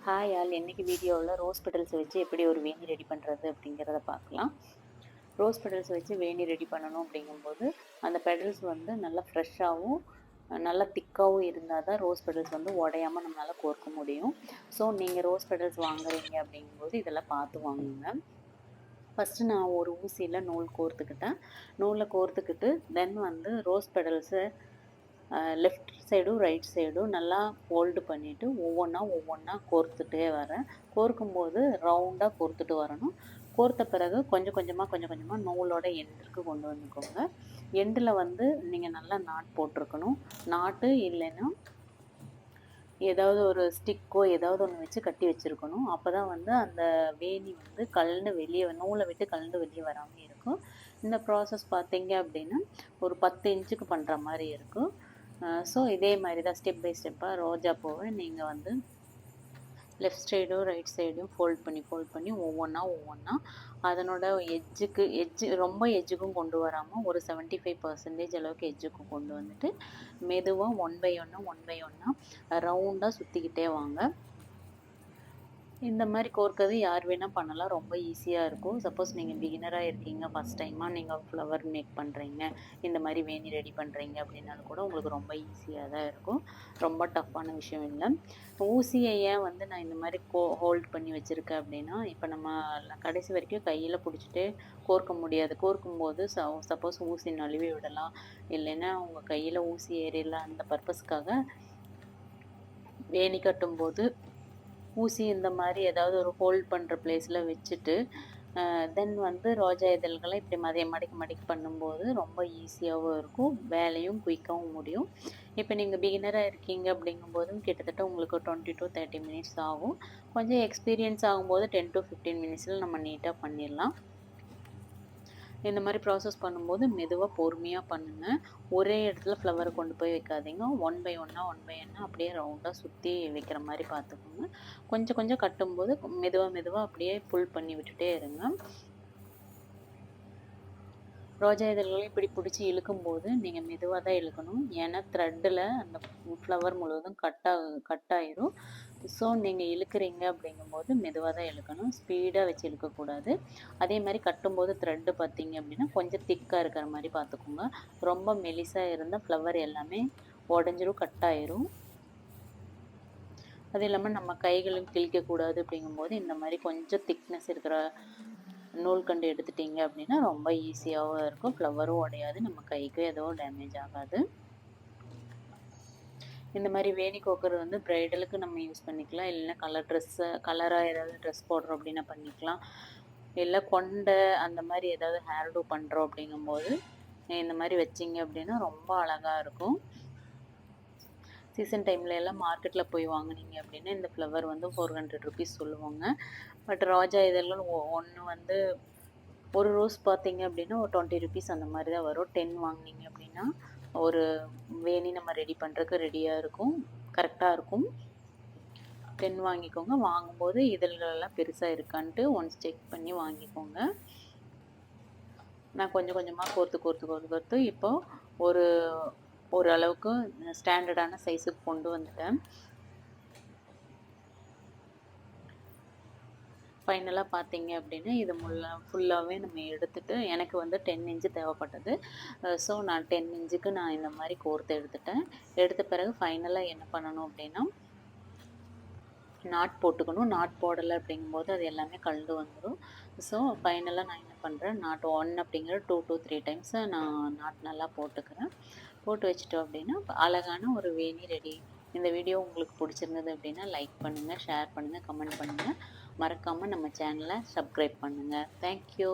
Hi all, இன்னைக்கு வீடியோவில் rose petals வச்சு எப்படி ஒரு வேணி ரெடி பண்ணுறது அப்படிங்கிறத பார்க்கலாம். ரோஸ் பெட்டல்ஸ் வச்சு வேணி ரெடி பண்ணணும் அப்படிங்கும்போது அந்த பெடல்ஸ் வந்து நல்லா ஃப்ரெஷ்ஷாகவும் நல்லா திக்காகவும் இருந்தால் தான் ரோஸ் பெட்டல்ஸ் வந்து உடையாமல் நம்மளால் கோர்க்க முடியும். ஸோ நீங்கள் ரோஸ் பெட்டல்ஸ் வாங்குறீங்க அப்படிங்கும்போது இதெல்லாம் பார்த்து வாங்குங்க. ஃபஸ்ட்டு நான் ஒரு ஊசியில் நூல் கோர்த்துக்கிட்டேன். நூலை கோர்த்துக்கிட்டு தென் வந்து ரோஸ் பெடல்ஸை லெஃப்ட் சைடும் ரைட் சைடும் நல்லா ஃபோல்டு பண்ணிவிட்டு ஒவ்வொன்றா கோர்த்துட்டே வரேன். கோர்க்கும்போது ரவுண்டாக கோர்த்துட்டு வரணும். கோர்த்த பிறகு கொஞ்சம் கொஞ்சமாக நூலோட எண்டுக்கு கொண்டு வந்துக்கோங்க. எண்டில் வந்து நீங்கள் நல்லா நாட் போட்டிருக்கணும். நாட்டு இல்லைன்னா ஏதாவது ஒரு ஸ்டிக்கோ ஏதாவது ஒன்று வச்சு கட்டி வச்சுருக்கணும். அப்போ தான் வந்து அந்த வேணி வந்து கழண்டு வெளியே நூலை விட்டு கழண்டு வெளியே வராமல் இருக்கும். இந்த ப்ராசஸ் பார்த்தீங்க அப்படின்னா ஒரு 10 இன்ச்சுக்கு பண்ணுற மாதிரி இருக்கும். ஸோ இதே மாதிரி தான் ஸ்டெப் பை ஸ்டெப்பாக ரோஜா பூவை நீங்கள் வந்து லெஃப்ட் சைடும் ரைட் சைடும் ஃபோல்ட் பண்ணி ஒவ்வொன்றா அதனோட எட்ஜு ரொம்ப எட்ஜுக்கும் கொண்டு வராமல் ஒரு 75% அளவுக்கு எட்ஜுக்கும் கொண்டு வந்துட்டு மெதுவாக ஒன் பை ஒன்றா ரவுண்டாக சுற்றிக்கிட்டே வாங்க. இந்த மாதிரி கோர்க்கிறது யார் வேணால் பண்ணலாம். ரொம்ப ஈஸியாக இருக்கும். சப்போஸ் நீங்கள் பிகினராக இருக்கீங்க, ஃபஸ்ட் டைமாக நீங்கள் ஃப்ளவர் மேக் பண்ணுறீங்க, இந்த மாதிரி வேணி ரெடி பண்ணுறீங்க அப்படின்னாலும் கூட உங்களுக்கு ரொம்ப ஈஸியாக தான் இருக்கும். ரொம்ப டஃப்பான விஷயம் இல்லை. ஊசியை ஏன் வந்து நான் இந்த மாதிரி ஹோல்ட் பண்ணி வச்சுருக்கேன் அப்படின்னா, இப்போ நம்ம கடைசி வரைக்கும் கையில் பிடிச்சிட்டு கோர்க்க முடியாது. கோர்க்கும்போது சப்போஸ் ஊசி நழுவி விடலாம், இல்லைன்னா உங்கள் கையில் ஊசி ஏறிடலாம். அந்த பர்பஸ்க்காக வேணி கட்டும்போது ஊசி இந்த மாதிரி ஏதாவது ஒரு ஹோல்ட் பண்ணுற பிளேஸில் வச்சுட்டு தென் வந்து ரோஜா இதழ்களை இப்படி மடக்கி பண்ணும்போது ரொம்ப ஈஸியாகவும் இருக்கும், வேலையும் குயிக்காகவும் முடியும். இப்போ நீங்கள் பிகினராக இருக்கீங்க அப்படிங்கும்போதும் கிட்டத்தட்ட உங்களுக்கு 20 to 30 மினிட்ஸ் ஆகும். கொஞ்சம் எக்ஸ்பீரியன்ஸ் ஆகும்போது 10 to 15 மினிட்ஸில் நம்ம நீட்டாக பண்ணிடலாம். இந்த மாதிரி ப்ராசஸ் பண்ணும்போது மெதுவாக பொறுமையாக பண்ணுங்கள். ஒரே இடத்துல ஃப்ளவரை கொண்டு போய் வைக்காதீங்க. ஒன் பை ஒன்றா அப்படியே ரவுண்டாக சுற்றி வைக்கிற மாதிரி பார்த்துக்கோங்க. கொஞ்சம் கட்டும்போது மெதுவாக அப்படியே புல் பண்ணி விட்டுட்டே இருங்க. ரோஜா இதழ்களையும் இப்படி பிடிச்சி இழுக்கும்போது நீங்கள் மெதுவாக தான் இழுக்கணும். ஏன்னா த்ரெட்டில் அந்த ஃப்ளவர் முழுவதும் கட் ஆயிரும். ஸோ நீங்கள் இழுக்கிறீங்க அப்படிங்கும்போது மெதுவாக தான் இழுக்கணும், ஸ்பீடாக வச்சு இழுக்கக்கூடாது. அதே மாதிரி கட்டும்போது த்ரெட்டு பார்த்தீங்க அப்படின்னா கொஞ்சம் திக்காக இருக்கிற மாதிரி பார்த்துக்கோங்க. ரொம்ப மெலிசாக இருந்தால் ஃப்ளவர் எல்லாமே உடஞ்சிரும், கட் ஆயிரும். அது இல்லாமல் நம்ம கைகளும் கிழிக்கக்கூடாது அப்படிங்கும்போது இந்த மாதிரி கொஞ்சம் திக்னஸ் இருக்கிற நூல்கண்டு எடுத்துட்டிங்க அப்படின்னா ரொம்ப ஈஸியாகவும் இருக்கும். ஃப்ளவரும் உடையாது, நம்ம கைக்கும் எதுவும் டேமேஜ் ஆகாது. இந்த மாதிரி வேணி கோக்கர் வந்து ப்ரைடலுக்கு நம்ம யூஸ் பண்ணிக்கலாம், இல்லைன்னா கலராக ஏதாவது ட்ரெஸ் போடுறோம் அப்படின்னா பண்ணிக்கலாம், இல்லை கொண்டை அந்த மாதிரி ஏதாவது ஹேர் டூ பண்ணுறோம் அப்படிங்கும்போது இந்த மாதிரி வச்சிங்க அப்படின்னா ரொம்ப அழகாக இருக்கும். சீசன் டைமில் எல்லாம் மார்க்கெட்டில் போய் வாங்கினீங்க அப்படின்னா இந்த ஃப்ளவர் வந்து 400 ருபீஸ் சொல்லுவாங்க. பட் ரோஜா இதழ்கள் ஒன்று வந்து ஒரு ரோஸ் பார்த்தீங்க அப்படின்னா ஒரு 20 ருபீஸ் அந்த மாதிரி தான் வரும். 10 வாங்கினீங்க அப்படின்னா ஒரு வேணி நம்ம ரெடி பண்ணுறதுக்கு ரெடியாக இருக்கும், கரெக்டாக இருக்கும். 10 வாங்கிக்கோங்க. வாங்கும்போது இதழ்களெல்லாம் பெருசாக இருக்கான்ட்டு ஒன்ஸ் செக் பண்ணி வாங்கிக்கோங்க. நான் கொஞ்சமாக கோர்த்து இப்போது ஒரு அளவுக்கு ஸ்டாண்டர்டான சைஸுக்கு கொண்டு வந்துட்டேன். ஃபைனலாக பார்த்தீங்க அப்படின்னா இது ஃபுல்லாகவே நம்ம எடுத்துகிட்டு எனக்கு வந்து 10 இன்ச்சு தேவைப்பட்டது. ஸோ நான் 10 இன்ச்சுக்கு நான் இந்த மாதிரி கோர்த்து எடுத்துட்டேன். எடுத்த பிறகு ஃபைனலாக என்ன பண்ணணும் அப்படின்னா நாட் போட்டுக்கணும். நாட் போடலை அப்படிங்கும்போது அது எல்லாமே கழண்டு வந்துடும். ஸோ ஃபைனலாக நான் என்ன பண்ணுறேன், நாட் 1 அப்படிங்கிற 2 to 3 டைம்ஸ் நான் நாட் நல்லா போட்டுக்கிறேன். போட்டு வச்சுட்டோம் அப்படின்னா அழகான ஒரு வேணி ரெடி. இந்த வீடியோ உங்களுக்கு பிடிச்சிருந்தது அப்படின்னா லைக் பண்ணுங்கள், ஷேர் பண்ணுங்கள், கமெண்ட் பண்ணுங்கள். மறக்காமல் நம்ம சேனலை சப்ஸ்கிரைப் பண்ணுங்கள். தேங்க்யூ.